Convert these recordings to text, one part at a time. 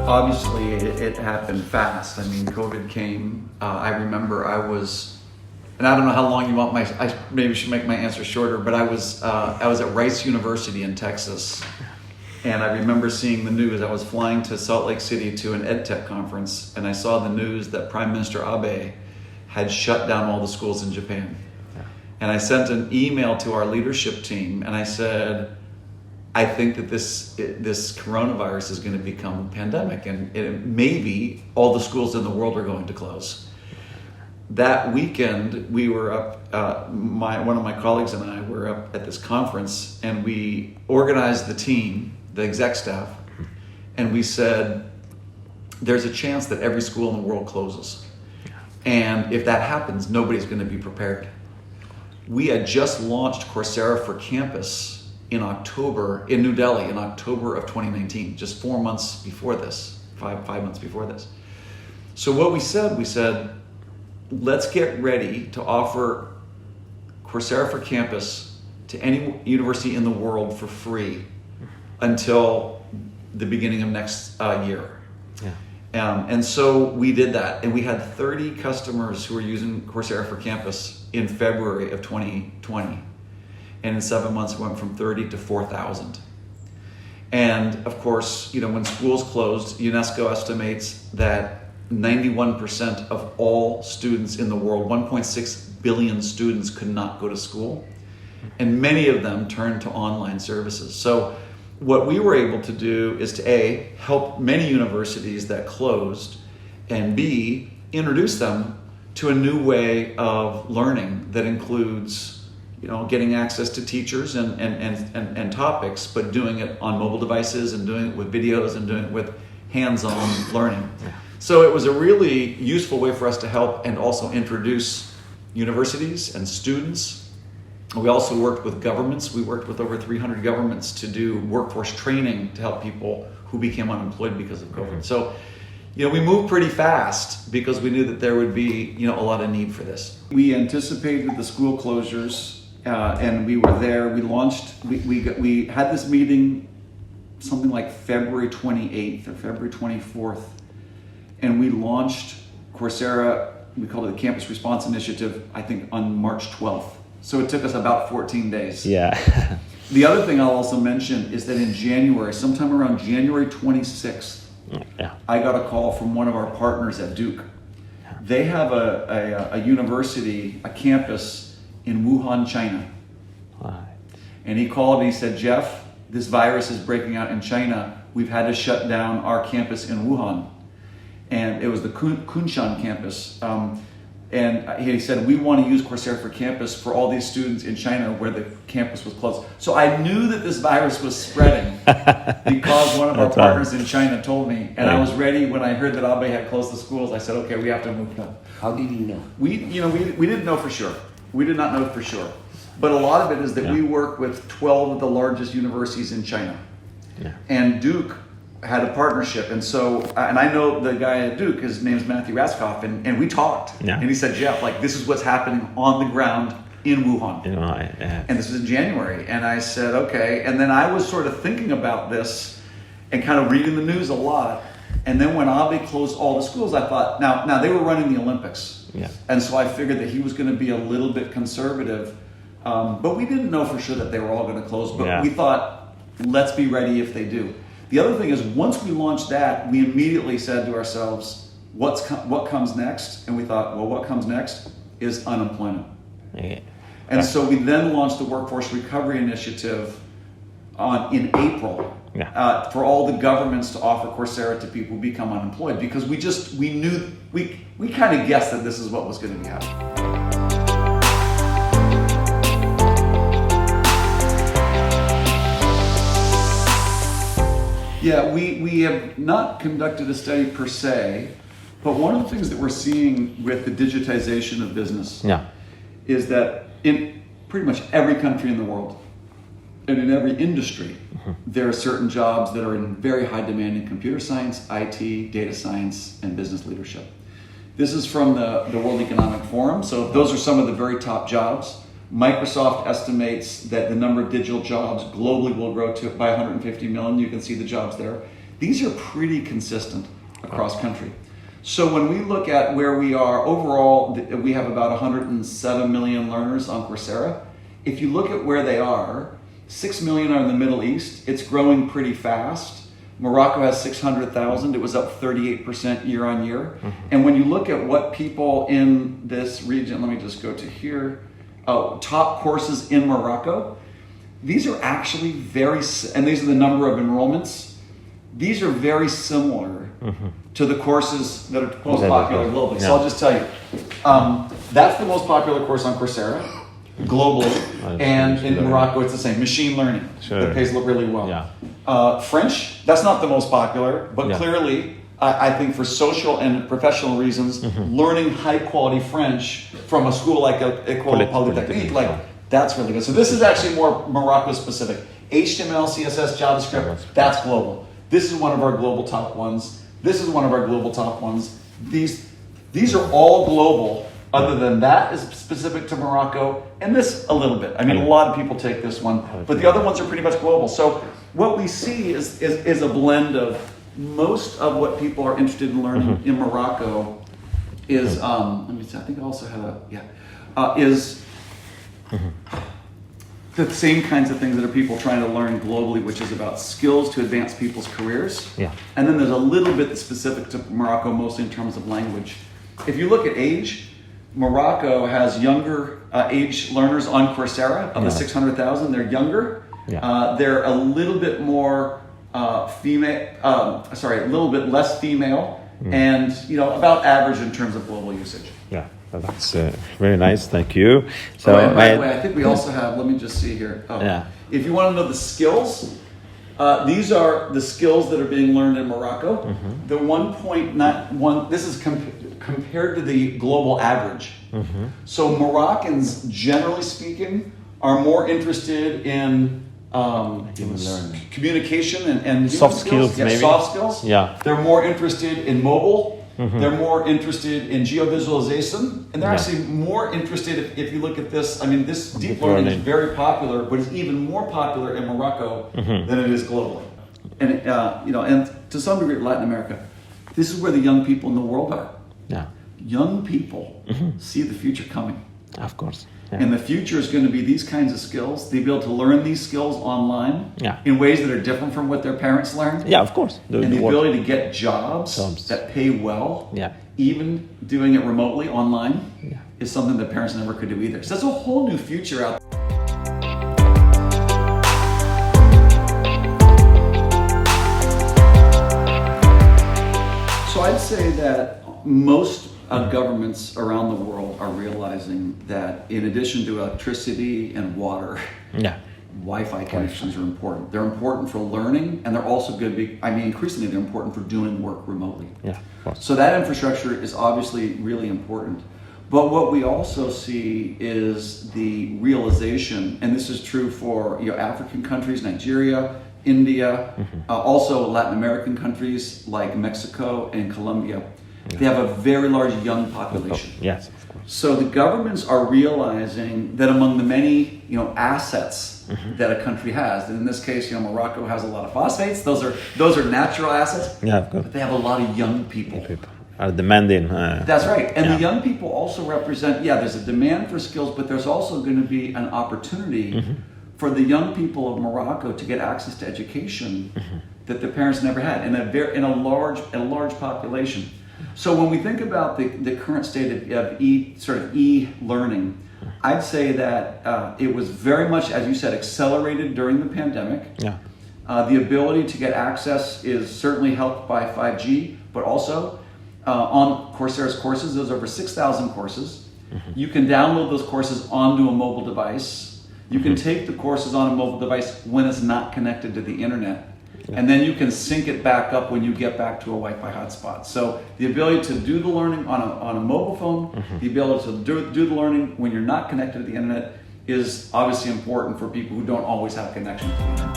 Obviously, it happened fast. I mean, COVID came. I remember I was, and I don't know how long you want I maybe should make my answer shorter, but I was at Rice University in Texas, and I remember seeing the news. I was flying to Salt Lake City to an EdTech conference, and I saw the news that Prime Minister Abe had shut down all the schools in Japan. And I sent an email to our leadership team, and I said, I think that this coronavirus is going to become a pandemic, and maybe all the schools in the world are going to close. That weekend, we were up, one of my colleagues and I were up at this conference, and we organized the team, the exec staff, and we said, there's a chance that every school in the world closes. And if that happens, nobody's going to be prepared. We had just launched Coursera for Campus in October, in New Delhi, in October of 2019, just 4 months before this, five months before this. So what we said, let's get ready to offer Coursera for Campus to any university in the world for free until the beginning of next year. And so we did that, and we had 30 customers who were using Coursera for Campus in February of 2020. And in 7 months, it went from 30 to 4,000. And of course, when schools closed, UNESCO estimates that 91% of all students in the world, 1.6 billion students, could not go to school. And many of them turned to online services. So what we were able to do is to A, help many universities that closed, and B, introduce them to a new way of learning that includes getting access to teachers and topics, but doing it on mobile devices and doing it with videos and doing it with hands-on learning. So it was a really useful way for us to help and also introduce universities and students. We also worked with governments. We worked with over 300 governments to do workforce training to help people who became unemployed because of COVID. So, we moved pretty fast because we knew that there would be, a lot of need for this. We anticipated the school closures. And we were there. We launched. We had this meeting, something like February 28th or February 24th, and we launched Coursera. We called it the Campus Response Initiative. I think on March 12th. So it took us about 14 days. Yeah. The other thing I'll also mention is that in January, sometime around January 26th, I got a call from one of our partners at Duke. They have a university, a campus in Wuhan, China. And he called and he said, Jeff, this virus is breaking out in China. We've had to shut down our campus in Wuhan. And it was the Kunshan campus. And he said, we want to use Coursera for Campus for all these students in China where the campus was closed. So I knew that this virus was spreading because one of our partners in China told me. And I was ready when I heard that Abe had closed the schools. I said, okay, we have to move them. How did you know? We didn't know for sure. We did not know for sure. But a lot of it is that we work with 12 of the largest universities in China. And Duke had a partnership. And so, and I know the guy at Duke, his name's Matthew Raskoff, and we talked. And he said, Jeff, this is what's happening on the ground in Wuhan. And this was in January. And I said, okay. And then I was sort of thinking about this and kind of reading the news a lot. And then when Abe closed all the schools, I thought, now they were running the Olympics. And so I figured that he was going to be a little bit conservative. But we didn't know for sure that they were all going to close. But we thought, let's be ready if they do. The other thing is, once we launched that, we immediately said to ourselves, what comes next? And we thought, well, what comes next is unemployment. And so we then launched the Workforce Recovery Initiative in April. For all the governments to offer Coursera to people who become unemployed, because we knew, we kind of guessed that this is what was going to be happening. Yeah, we have not conducted a study per se, but one of the things that we're seeing with the digitization of business is that in pretty much every country in the world, and in every industry, there are certain jobs that are in very high demand in computer science, IT, data science, and business leadership. This is from the World Economic Forum, so those are some of the very top jobs. Microsoft estimates that the number of digital jobs globally will grow by 150 million. You can see the jobs there. these are pretty consistent across country. So when we look at where we are overall, we have about 107 million learners on Coursera. If you look at where they are, 6 million are in the Middle East. It's growing pretty fast. Morocco has 600,000. It was up 38% year on year. And when you look at what people in this region, let me just go to here, top courses in Morocco, these are actually and these are the number of enrollments. These are very similar to the courses that are most popular globally. So I'll just tell you, that's the most popular course on Coursera globally, and in Morocco it's the same. Machine learning, that pays really well. French, that's not the most popular, but clearly I think for social and professional reasons, learning high quality French from a school like École Polytechnique, that's really good. So this is actually more Morocco specific. HTML, CSS, JavaScript, that's global. This is one of our global top ones. This is one of our global top ones. These are all global. Other than that is specific to Morocco, and this a little bit. I mean, a lot of people take this one, but the other ones are pretty much global. So what we see is a blend of most of what people are interested in learning in Morocco is, let me see, I think I also have is the same kinds of things that are people trying to learn globally, which is about skills to advance people's careers. And then there's a little bit that's specific to Morocco, mostly in terms of language. If you look at age, Morocco has younger age learners on Coursera. Of the 600,000, they're younger. They're a little bit more female, a little bit less female, and about average in terms of global usage. That's very nice. Thank you. So, and by the way, I think we also have. Let me just see here. If you want to know the skills, these are the skills that are being learned in Morocco. The 1.1. This is compared to the global average. So Moroccans, generally speaking, are more interested in communication and soft skills, maybe. Soft skills. They're more interested in mobile. Mm-hmm. They're more interested in geovisualization, and they're actually more interested, if you look at this, I mean, this deep learning is very popular, but it's even more popular in Morocco than it is globally. And, and to some degree, Latin America, this is where the young people in the world are. Yeah. Young people see the future coming. Of course. Yeah. And the future is going to be these kinds of skills. They'll be able to learn these skills online in ways that are different from what their parents learned. Yeah, of course. The ability to get jobs that pay well, even doing it remotely online, is something that parents never could do either. So that's a whole new future out there. So I'd say that most governments around the world are realizing that in addition to electricity and water, Wi-Fi connections are important. They're important for learning, and they're also going to be, increasingly they're important for doing work remotely. Yeah, of course. So that infrastructure is obviously really important. But what we also see is the realization, and this is true for African countries, Nigeria, India, also Latin American countries like Mexico and Colombia. They have a very large young population. Yes, of course. So the governments are realizing that among the many, assets that a country has, and in this case, Morocco has a lot of phosphates. Those are natural assets. Yeah, of course. But they have a lot of young people. Are demanding. That's right. And the young people also represent. There's a demand for skills, but there's also going to be an opportunity for the young people of Morocco to get access to education that their parents never had in a large population. So when we think about the current state of e-learning, I'd say that it was very much, as you said, accelerated during the pandemic. The ability to get access is certainly helped by 5G, but also on Coursera's courses, there's over 6,000 courses. You can download those courses onto a mobile device. You can take the courses on a mobile device when it's not connected to the internet. And then you can sync it back up when you get back to a Wi-Fi hotspot. So the ability to do the learning on a mobile phone, the ability to do the learning when you're not connected to the internet is obviously important for people who don't always have a connection to the internet.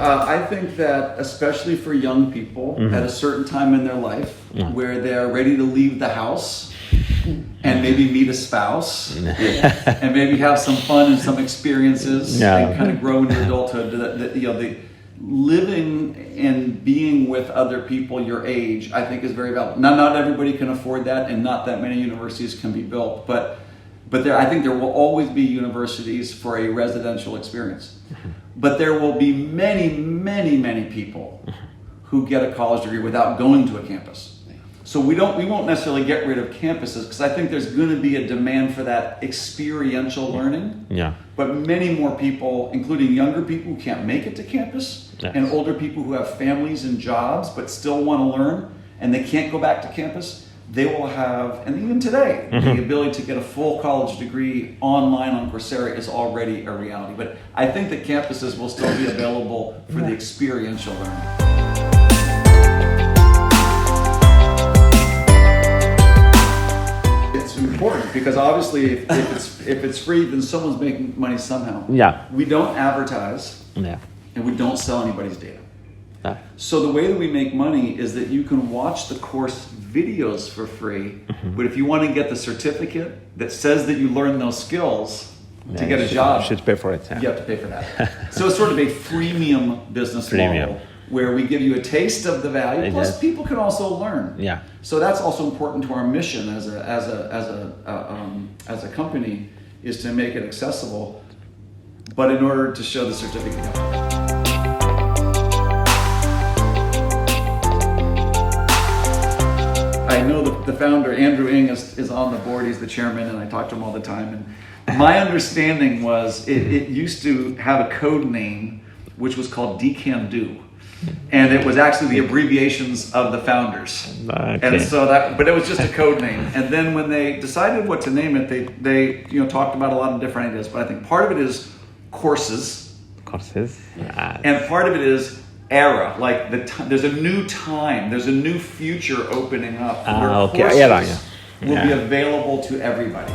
I think that especially for young people at a certain time in their life where they're ready to leave the house and maybe meet a spouse, and maybe have some fun and some experiences, and kind of grow into adulthood. The living and being with other people your age, I think, is very valuable. Not everybody can afford that, and not that many universities can be built, but I think there will always be universities for a residential experience. But there will be many people who get a college degree without going to a campus. So we won't necessarily get rid of campuses, because I think there's going to be a demand for that experiential learning. Yeah. But many more people, including younger people who can't make it to campus, and older people who have families and jobs but still want to learn and they can't go back to campus, they will have, and even today, the ability to get a full college degree online on Coursera is already a reality. But I think that campuses will still be available for the experiential learning. It's important because obviously if it's free, then someone's making money somehow. Yeah. We don't advertise, and we don't sell anybody's data. So the way that we make money is that you can watch the course videos for free, but if you want to get the certificate that says that you learned those skills to get a job, you should pay for it. you have to pay for that. So it's sort of a freemium business model where we give you a taste of the value, plus people can also learn. Yeah. So that's also important to our mission as a company, is to make it accessible, but in order to show the certificate. I know the founder, Andrew Ng, is on the board. He's the chairman, and I talk to him all the time. And my understanding was it used to have a code name, which was called DCAN-DO. And it was actually the abbreviations of the founders. And so but it was just a code name. And then when they decided what to name it, they talked about a lot of different ideas. But I think part of it is courses. And part of it is era, like there's a new time, there's a new future opening up where courses will be available to everybody.